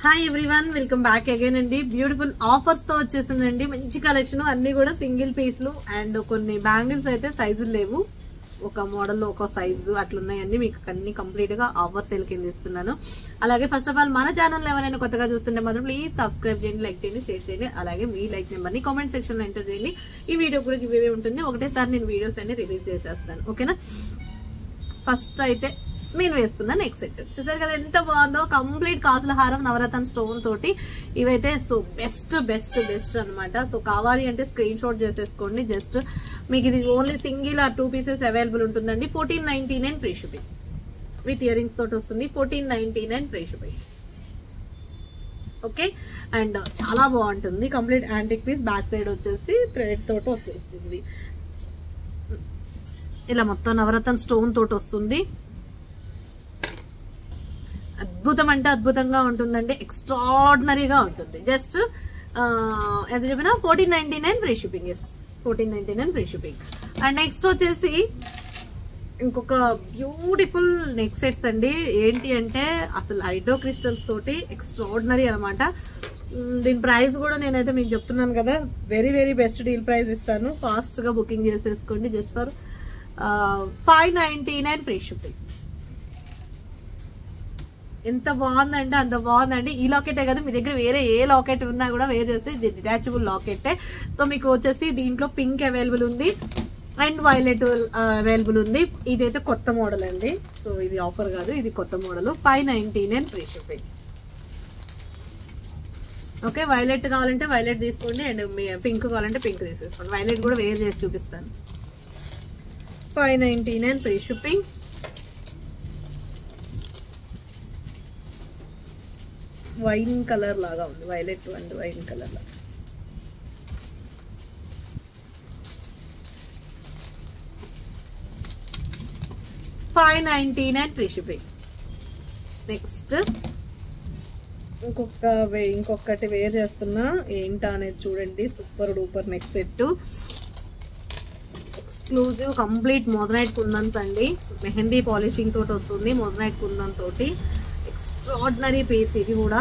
Hi everyone, welcome back again అండి. Beautiful offers తో వచ్చేసిందండి. మంచి కలెక్షన్, అన్ని కూడా సింగిల్ పీస్లు అండ్ కొన్ని బ్యాంగిల్స్ అయితే సైజులు లేవు, ఒక మోడల్ లో ఒక సైజు అట్లున్నాయండి. మీకు అన్ని కంప్లీట్ గా ఆఫర్ సేల్ కింద ఇస్తున్నాను. అలాగే ఫస్ట్ ఆఫ్ ఆల్ మన ఛానల్ ఎవరైనా కొత్తగా చూస్తుంటే మాత్రం ప్లీజ్ సబ్స్క్రైబ్ చేయండి, లైక్ చేయండి, షేర్ చేయండి. అలాగే మీ లైక్ నెంబర్ ని కామెంట్ సెక్షన్ లో ఎంటర్ చేయండి. ఈ వీడియో కూడా గివ్ ఉంటుంది. ఒకటేసారి నేను వీడియోస్ అన్ని రిలీజ్ చేసేస్తాను, ఓకేనా. ఫస్ట్ అయితే నేను వేసుకున్న నెక్స్ట్ సెట్ చూసారు కదా, ఎంత బాగుందో. కంప్లీట్ కాసుల హారం నవరత్న స్టోన్ తోటి ఇవైతే సో బెస్ట్ బెస్ట్ బెస్ట్ అనమాట. సో కావాలి అంటే స్క్రీన్ షాట్ చేసేసుకోండి. జస్ట్ మీకు ఇది only single or 2 pieces available ఉంటుందండి. 1499 free shipping with ear rings తోటి వస్తుంది. 1499 ఫ్రీ షిప్పింగ్, ఓకే. అండ్ చాలా బాగుంటుంది. Complete antique piece, back side వచ్చేసి థ్రెడ్ తోటి వచ్చేస్తుంది. ఇలా మొత్తం నవరత్న స్టోన్ తోటి వస్తుంది. అద్భుతం అంటే అద్భుతంగా ఉంటుందండి, ఎక్స్ట్రాడినరీగా ఉంటుంది. జస్ట్ ఎంత చెప్పినా 1499 free shipping. Yes, 1499 free shipping. And next వచ్చేసి ఇంకొక బ్యూటిఫుల్ నెక్ సెట్స్ అండి. ఏంటి అంటే అసలు హైడ్రో క్రిస్టల్స్ తోటి ఎక్స్ట్రాడినరీ అనమాట. దీని ప్రైస్ కూడా నేనైతే మీకు చెప్తున్నాను కదా, very very best deal price ఇస్తాను. ఫాస్ట్ గా బుకింగ్ చేసేసుకోండి. Just for 599 free shipping. ఎంత బాగుందంటే అంత బాగుందండి. ఈ లాకెటే కదా, మీ దగ్గర వేరే ఏ లాకెట్ ఉన్నా కూడా వేర్ చేసి డిటాచబుల్ లాకెట్టే. సో మీకు వచ్చేసి దీంట్లో పింక్ అవైలబుల్ ఉంది అండ్ వైలెట్ అవైలబుల్ ఉంది. ఇదైతే కొత్త మోడల్ అండి. సో ఇది ఆఫర్ కాదు, ఇది కొత్త model. 599 free shipping, okay. Violet కావాలంటే వైలెట్ తీసుకోండి అండ్ పింక్ కావాలంటే పింక్ తీసేసుకోండి. వైలెట్ కూడా వేర్ చేసి చూపిస్తాను. 599 ఫ్రీ షిప్పింగ్. వైన్ కలర్ లాగా ఉంది, వైలెట్ అండ్ వైన్ కలర్ లాగా. $599 ఫ్రీ షిప్పింగ్. నెక్స్ట్ ఇంకొకటి వేర్ చేస్తున్నా, ఏంటా అనేది చూడండి. Super duper neck set, exclusive complete moissanite kundans అండి. మెహందీ పాలిషింగ్ తోటి వస్తుంది, మోజనైట్ కుందన్ తోటి. ఎక్స్ట్రాడినరీ పీస్ ఇది కూడా.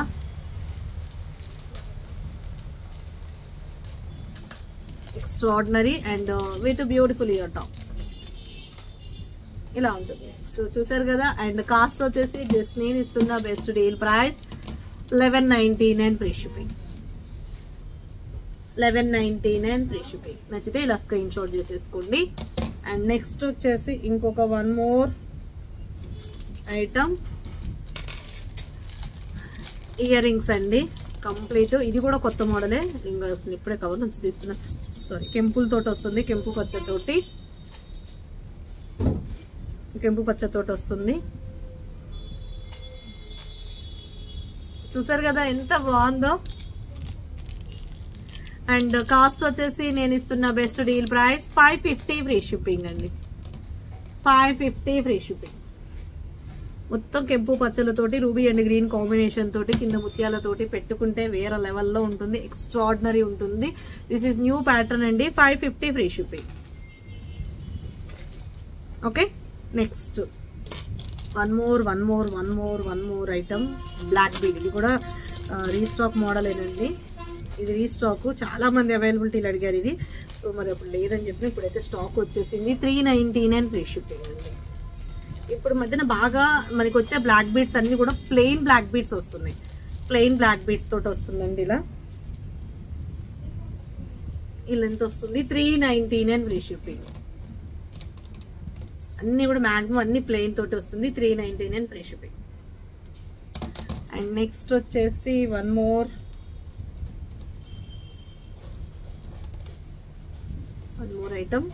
Extraordinary and with beautiful year top ఇలా ఉంటుంది. సో చూసారు కదా. అండ్ కాస్ట్ వచ్చేసి జస్ట్ నేను ఇస్తున్న best deal price 1199 free shipping. 1199 free shipping. నచ్చితే ఇలా స్క్రీన్ షాట్ చేసేసుకోండి. అండ్ నెక్స్ట్ వచ్చేసి ఇంకొక one more item, ear rings అండి. కంప్లీట్ ఇది కూడా కొత్త మోడలే. ఇంకా ఇప్పుడే కవర్ నుంచి తీస్తున్నా, సారీ. కెంపుల తోటి వస్తుంది, కెంపు పచ్చతోటి, కెంపు పచ్చతోటి వస్తుంది. చూసారు కదా ఎంత బాగుందో. అండ్ కాస్ట్ వచ్చేసి నేను ఇస్తున్న best deal price 550 free shipping అండి. 550 ఫ్రీ షిప్పింగ్. మొత్తం కెంపు పచ్చలతోటి, రూబీ అండ్ గ్రీన్ కాంబినేషన్ తోటి, కింద ముత్యాలతోటి పెట్టుకుంటే వేరే లెవెల్లో ఉంటుంది, ఎక్స్ట్రాడినరీ ఉంటుంది. దిస్ ఈస్ న్యూ ప్యాటర్న్ అండి. 550 free shipping, okay. Next one more item, black bead. ఇది కూడా రీస్టాక్ మోడల్ ఏనండి. ఇది రీస్టాక్, చాలా మంది అవైలబిలిటీలు అడిగారు ఇది. సో మరి అప్పుడు లేదని చెప్పి ఇప్పుడైతే స్టాక్ వచ్చేసింది. 399 ఫ్రీ షిప్పింగ్ అండి. ఇప్పుడు మధ్యన బాగా మనకి వచ్చే బ్లాక్ బీడ్స్ అన్ని కూడా ప్లెయిన్ బ్లాక్ బీడ్స్ వస్తున్నాయి. ప్లెయిన్ బ్లాక్ బీడ్స్ తోటి వస్తుందండి. ఇలా ఎంత వస్తుంది? 399 ఫ్రీ షిప్పింగ్. అన్ని కూడా మాక్సిమం అన్ని ప్లెయిన్ తోటి వస్తుంది. 399 ఫ్రీ షిప్పింగ్. అండ్ నెక్స్ట్ వచ్చేసి వన్ మోర్ ఐటమ్.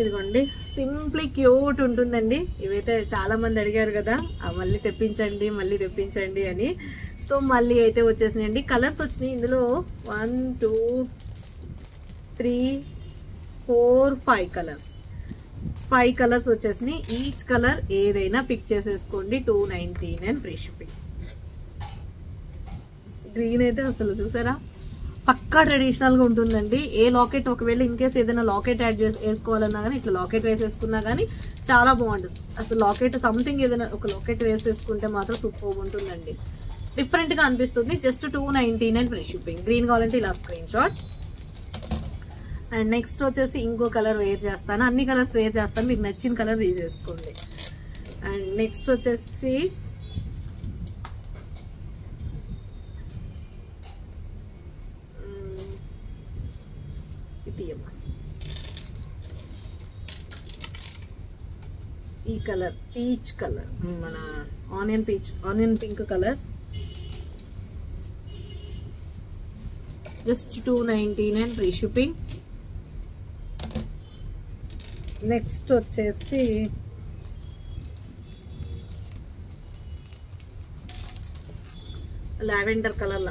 ఇదిగోండి, సింప్లీ క్యూట్ ఉంటుందండి. ఇవైతే చాలా మంది అడిగారు కదా, మళ్ళీ తెప్పించండి అని. సో మళ్ళీ అయితే వచ్చేసినాయండి. కలర్స్ వచ్చినాయి ఇందులో 1 2 3 4 5 కలర్స్. 5 కలర్స్ వచ్చేసినాయి. ఈచ్ కలర్ ఏదైనా పిక్ చేసేసుకోండి. 299 ఫ్రీ షిప్పింగ్. గ్రీన్ అయితే అసలు చూసారా పక్కా ట్రెడిషనల్ గా ఉంటుందండి. ఏ లాకెట్ ఒకవేళ ఇన్ కేస్ ఏదైనా లాకెట్ యాడ్ వేసుకోవాలన్నా కానీ ఇట్లా లాకెట్ వేసేసుకున్నా కానీ చాలా బాగుంటుంది. అసలు లాకెట్ సంథింగ్ ఏదైనా ఒక లాకెట్ వేసేసుకుంటే మాత్రం సూపర్ ఉంటుందండి. డిఫరెంట్ గా అనిపిస్తుంది. Just 299 free shipping. గ్రీన్ కావాలంటే ఇలా స్క్రీన్ షాట్. అండ్ నెక్స్ట్ వచ్చేసి ఇంకో కలర్ వేర్ చేస్తాను. అన్ని కలర్స్ వేర్ చేస్తాను, మీకు నచ్చిన కలర్ తీసేసుకోండి. అండ్ నెక్స్ట్ వచ్చేసి ఈ కలర్ పీచ్ కలర్, మన onion pink colour. Just 299 free shipping. Next వచ్చేసి లావెండర్ కలర్,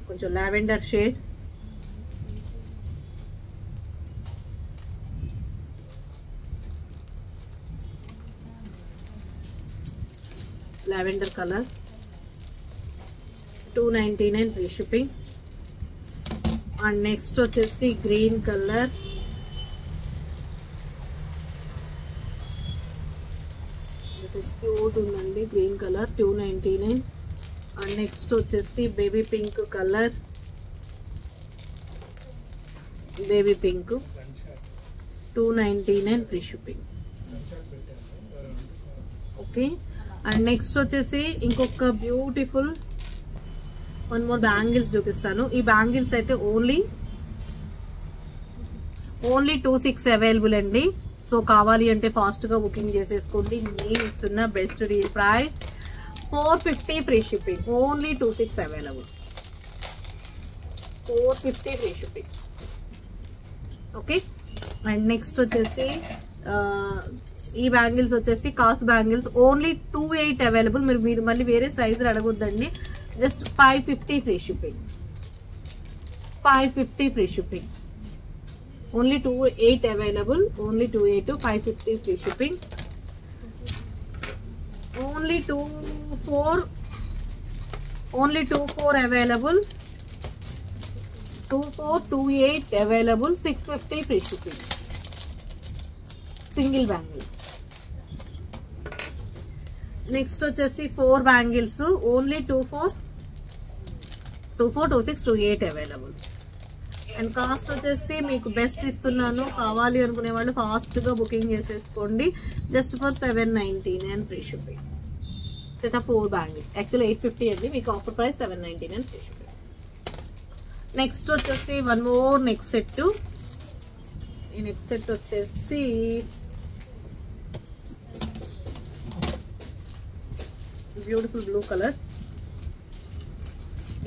కొంచెం lavender shade. Lavender colour 299 free shipping. And next వచ్చేసి గ్రీన్ కలర్, క్యూట్ ఉందండి గ్రీన్ కలర్ 299. అండ్ నెక్స్ట్ వచ్చేసి baby pink colour, baby pink 299 free shipping. Okay. And next వచ్చేసి ఇంకొక beautiful one more bangles చూపిస్తాను. ఈ bangles అయితే only 26 available అండి. So కావాలి అంటే ఫాస్ట్ గా బుకింగ్ చేసేసుకోండి. నేను ఇస్తున్న best deal price 450 free shipping. Only 26 available, 450 free shipping. Okay. And next వచ్చేసి ఈ బ్యాంగిల్స్ వచ్చేసి కాస్ట్ బ్యాంగిల్స్ ఓన్లీ 28 అవైలబుల్. మీరు మళ్ళీ వేరే సైజులు అడగొద్దండి. Just 550 free shipping, 550 free shipping. Only 28 available, only 28, 550 free shipping. Only 24 available, 28 available, 650 free shipping. Single bangle. Next వచ్చేసి 4 bangles only 24, 26, 28 available. And cost వచ్చేసి మీకు బెస్ట్ ఇస్తున్నాను. కావాలి అనుకునే వాళ్ళు ఫాస్ట్ గా బుకింగ్ చేసేసుకోండి. Just for 799 free shipping. Set of 4 bangles. Actually 850 అండి, మీకు offer price 799 free shipping. Next వచ్చేసి వన్ మోర్ నెక్ సెట్. ఈ నెక్ సెట్ వచ్చేసి బ్యూటిఫుల్ బ్లూ కలర్.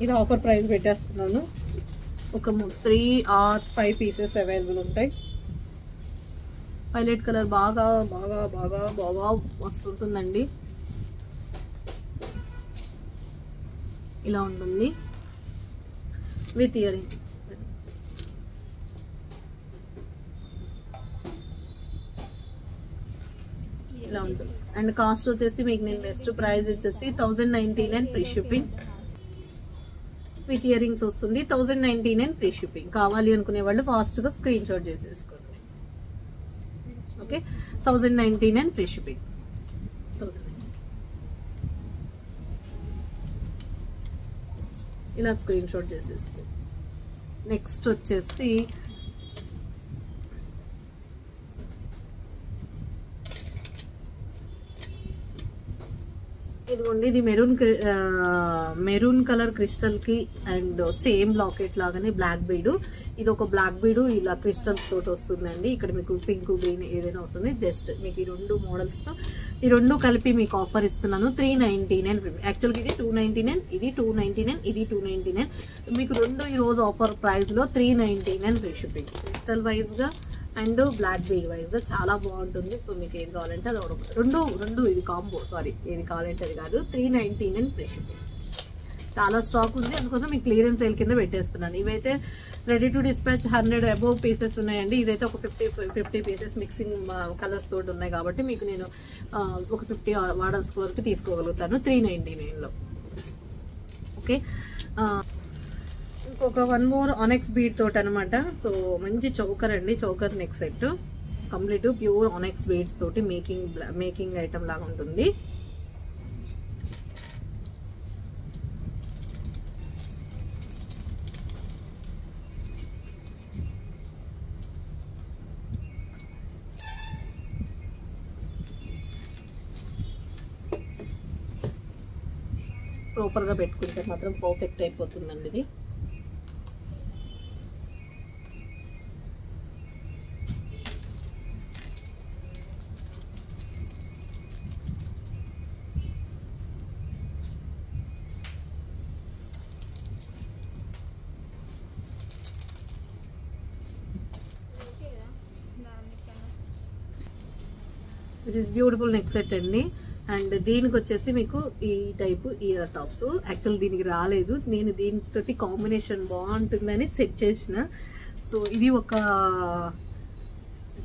ఇది ఆఫర్ ప్రైస్ పెట్టేస్తున్నాను. ఒక 3 or 5 పీసెస్ అవైలబుల్ ఉంటాయి. వైలెట్ కలర్ బాగా బాగా బాగా బాగా వస్తుంటుందండి. ఇలా ఉంటుంది విత్ ఇయర్ రింగ్స్. ఇలా ఉంటుంది. అండ్ కాస్ట్ వచ్చేసి మీకు నేను బెస్ట్ ప్రైస్ వచ్చేసి 1099 free shipping. With ear rings వస్తుంది. 1099 ఫ్రీ షిప్పింగ్. కావాలి అనుకునే వాళ్ళు ఫాస్ట్ గా స్క్రీన్ షాట్ చేసేసుకోండి. ఓకే. 1099 free shipping. ఇలా స్క్రీన్ షాట్ చేసేసుకోండి. నెక్స్ట్ వచ్చేసి ఇదిగోండి, ఇది మెరూన్ కలర్ క్రిస్టల్ కి అండ్ సేమ్ లాకెట్ లాగానే బ్లాక్ బీడ్. ఇది ఒక బ్లాక్ బీడ్ ఇలా క్రిస్టల్స్ తోటి వస్తుందండి. ఇక్కడ మీకు పింక్ గ్రీన్ ఏదైనా వస్తుంది. జస్ట్ మీకు ఈ 2 మోడల్స్ తో ఈ 2 కలిపి మీకు ఆఫర్ ఇస్తున్నాను. 399. యాక్చువల్గా ఇది 299, ఇది 299, ఇది 299. మీకు 2 ఈ రోజు ఆఫర్ ప్రైస్ లో 399 ఫ్రీ షిప్పింగ్. క్రిస్టల్ వైజ్ గా అండ్ బ్లాక్ బీడ్ వైజ్ గా చాలా బాగుంటుంది. సో మీకు ఏది కావాలంటే అది రెండు ఇది కాంబో. సారీ, ఏది కావాలంటే అది కాదు. 399 ఫ్రీ షిప్పింగ్. చాలా స్టాక్ ఉంది, అందుకోసం మీకు క్లియరెన్స్ సేల్ కింద పెట్టేస్తున్నాను. ఇవైతే ready to dispatch 100 above pieces ఉన్నాయండి. ఇదైతే ఒక 50 పీసెస్ మిక్సింగ్ కలర్స్ తోటి ఉన్నాయి కాబట్టి మీకు నేను ఒక 50 మోడల్స్ వరకు తీసుకోగలుగుతాను 399 లో. ఓకే. ఇంకొక వన్ మోర్ ఆనెక్స్ బీడ్ తోటి అనమాట. సో మంచి చౌకర్ అండి, choker neck set complete pure ఆనెక్స్ beads తోటి మేకింగ్ ఐటమ్ లాగా ఉంటుంది. ప్రాపర్గా పెట్టుకుంటే మాత్రం పర్ఫెక్ట్ అయిపోతుందండి ఇది. This is beautiful neck set అండి. అండ్ దీనికి వచ్చేసి మీకు ఈ టైపు ఇయర్ టాప్స్, యాక్చువల్ దీనికి రాలేదు, నేను దీనితోటి కాంబినేషన్ బాగుంటుందని సెట్ చేసిన. సో ఇది ఒక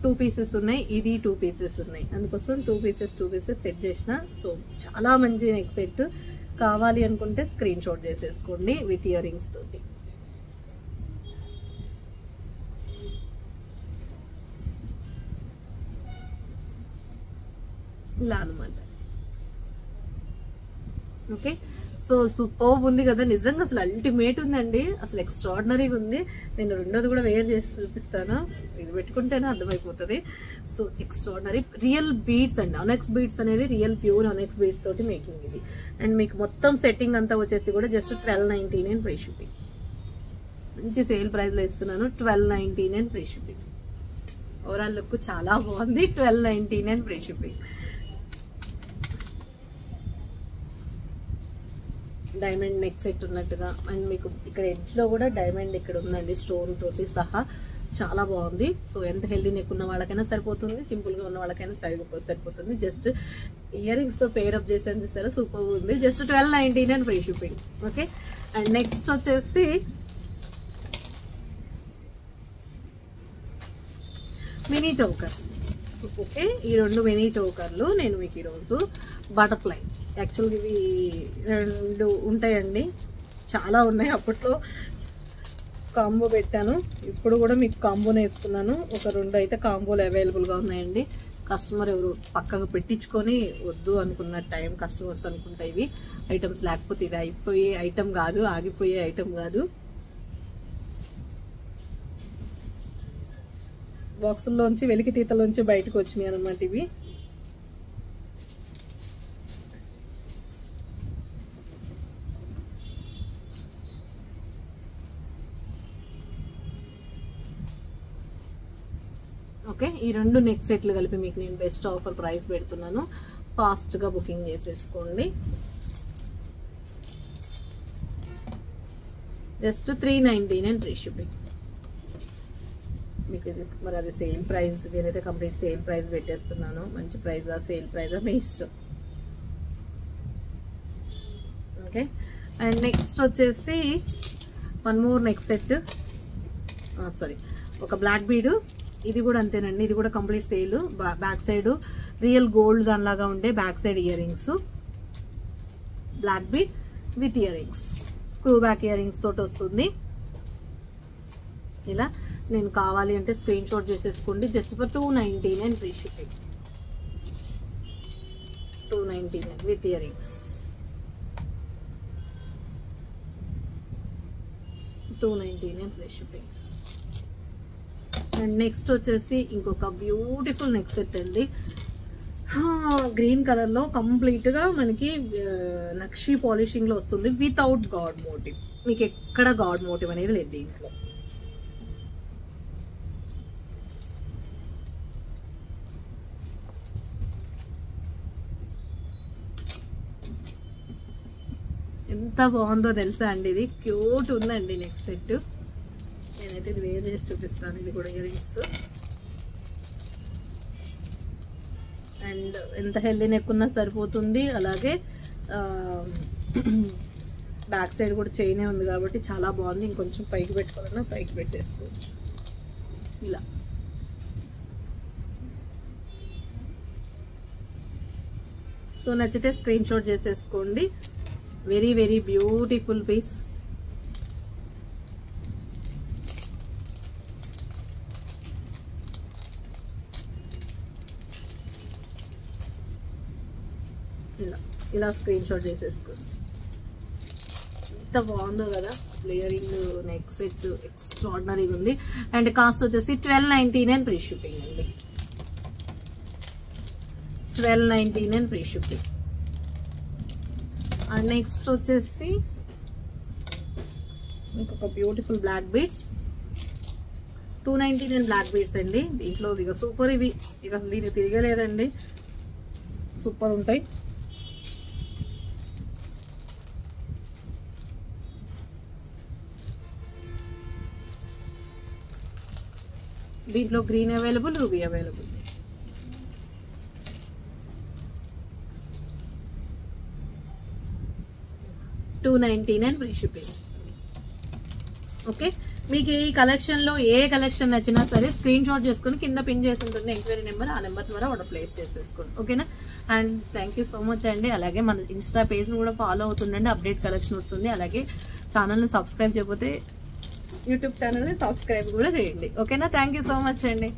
2 పీసెస్ ఉన్నాయి, ఇది 2 పీసెస్ ఉన్నాయి, అందుకోసం 2 పీసెస్ సెట్ చేసిన. సో చాలా మంచి నెక్ సెట్, కావాలి అనుకుంటే స్క్రీన్ షాట్ చేసేసుకోండి విత్ ఇయర్ రింగ్స్ తోటి. ఇలా అనమాట. ఓకే, సో సూపర్ ఉంది కదా, నిజంగా అసలు అల్టిమేట్ ఉందండి, అసలు ఎక్స్ట్రాడినరీగా ఉంది. నేను రెండోది కూడా వేర్ చేసి చూపిస్తాను, ఇది పెట్టుకుంటేనే అర్థమైపోతుంది. సో ఎక్స్ట్రాడినరీ రియల్ బీడ్స్ అండి, అనెక్స్ బీడ్స్ అనేది రియల్ ప్యూర్ అనెక్స్ బీడ్స్ తోటి మేకింగ్ ఇది. అండ్ మీకు మొత్తం సెట్టింగ్ అంతా వచ్చేసి కూడా జస్ట్ 1299 ఫ్రీ షిప్పింగ్. మంచి సేల్ ప్రైస్ లో ఇస్తున్నాను, 1299 ఫ్రీ షిప్పింగ్. ఓవరాల్ లుక్ చాలా బాగుంది, 1299 free shipping. Diamond neck set ఉన్నట్టుగా, అండ్ మీకు ఇక్కడ ఎడ్జ్ లో కూడా డైమండ్ ఇక్కడ ఉందండి స్టోన్ తోటి సహా, చాలా బాగుంది. సో ఎంత హెల్దీ నెక్ ఉన్న వాళ్ళకైనా సరిపోతుంది, సింపుల్ గా ఉన్న వాళ్ళకైనా సరిపోతుంది. జస్ట్ ఇయర్ రింగ్స్ తో పేర్ అప్ చేసాను చూసారా, సూపర్ ఉంది. Just 1299 free shipping. Okay, and next వచ్చేసి మినీ చౌకర్. ఓకే, ఈ 2 మినీ చౌకర్లు నేను మీకు ఈరోజు బటర్ఫ్లై, యాక్చువల్గా ఇవి 2 ఉంటాయండి, చాలా ఉన్నాయి. అప్పట్లో కాంబో పెట్టాను, ఇప్పుడు కూడా మీకు కాంబోనే ఇస్తున్నాను. ఒక 2 అయితే కాంబోలు అవైలబుల్గా ఉన్నాయండి. కస్టమర్ ఎవరు పక్కకు పెట్టించుకొని వద్దు అనుకున్న టైం కస్టమర్స్ అనుకుంటా ఇవి ఐటమ్స్, లేకపోతే ఇది అయిపోయే ఐటమ్ కాదు, ఆగిపోయే ఐటమ్ కాదు. బాక్సుల్లోంచి వెలికి తీతలోంచి బయటకు వచ్చినాయి అనమాట ఇవి. ఓకే, ఈ 2 నెక్ సెట్లు కలిపి మీకు నేను బెస్ట్ ఆఫర్ ప్రైస్ పెడుతున్నాను, ఫాస్ట్గా బుకింగ్ చేసేసుకోండి. Just 399 free shipping. మీకు ఇది మరి అది సేల్ ప్రైస్, నేనైతే కంప్లీట్ సేల్ ప్రైస్ పెట్టేస్తున్నాను. మంచి ప్రైజా సేల్ ప్రైజా మీ ఇష్టం. ఓకే, అండ్ నెక్స్ట్ వచ్చేసి 1 మోర్ నెక్ సెట్, సారీ ఒక బ్లాక్ బీడ్, ఇది కూడా అంతేనండి, ఇది కూడా complete sale. Back side real gold దానిలాగా ఉండే back side ear rings, black bead with ear rings, screw back ear rings తోటి వస్తుంది. ఇలా నేను కావాలి అంటే స్క్రీన్ షాట్ చేసేసుకోండి. Just for 299 free shipping. 299 with ear rings, 299 free shipping. And next వచ్చేసి ఇంకొక బ్యూటిఫుల్ నెక్ సెట్ అండి, గ్రీన్ కలర్ లో కంప్లీట్ గా మనకి నక్షి పాలిషింగ్ లో వస్తుంది, వితౌట్ గాడ్ మోటివ్. మీకు ఎక్కడ గాడ్ మోటివ్ అనేది లేదు దీంట్లో. ఎంత బాగుందో తెలుసా అండి, ఇది క్యూట్ ఉందండి నెక్ సెట్. నేనైతే ఇది వేర్ చేసి చూపిస్తాను. ఇది కూడా ఇయర్ రింగ్స్, అండ్ ఎంత హెల్దీ నెక్ ఉన్నా సరిపోతుంది. అలాగే బ్యాక్ సైడ్ కూడా చైనే ఉంది కాబట్టి చాలా బాగుంది. ఇంకొంచెం పైకి పెట్టుకోవాలన్నా పైకి పెట్టేసుకోవచ్చు ఇలా. సో నచ్చితే స్క్రీన్ షాట్ చేసేసుకోండి. Very very beautiful piece. ఇలా స్క్రీన్ షాట్ చేసేసుకోండి. ఎంత బాగుందో కదా అసలు. ఇయర్ రింగ్ నెక్ సెట్ ఎక్స్ట్రాడినరీగా ఉంది. అండ్ కాస్ట్ వచ్చేసి 1299 ఫ్రీ షిప్పింగ్ అండి. 1299 ఫ్రీ షిప్పింగ్. అండ్ నెక్స్ట్ వచ్చేసి ఇంకొక beautiful black beads, 299 black beads అండి. దీంట్లో ఇక సూపర్, ఇవి ఇక అసలు దీన్ని తిరగలేదండి, సూపర్ ఉంటాయి. దీంట్లో green available, ruby available. $299 free shipping. Okay, మీకు ఈ కలెక్షన్ లో ఏ కలెక్షన్ నచ్చినా సరే స్క్రీన్ షాట్ చేసుకుని కింద పిన్ చేసి ఉంటుంది ఎంక్వైరీ నెంబర్, ఆ నెంబర్ ద్వారా ఆర్డర్ ప్లేస్ చేసేసుకోండి. ఓకేనా. And thank you so much అండి. అలాగే మన ఇన్స్టా పేజ్ కూడా ఫాలో అవుతుండండి, అప్డేట్ కలెక్షన్ వస్తుంది. అలాగే ఛానల్ని సబ్స్క్రైబ్ చేయకపోతే యూట్యూబ్ ఛానల్ని సబ్స్క్రైబ్ కూడా చేయండి. ఓకేనా. థ్యాంక్ యూ సో మచ్ అండి.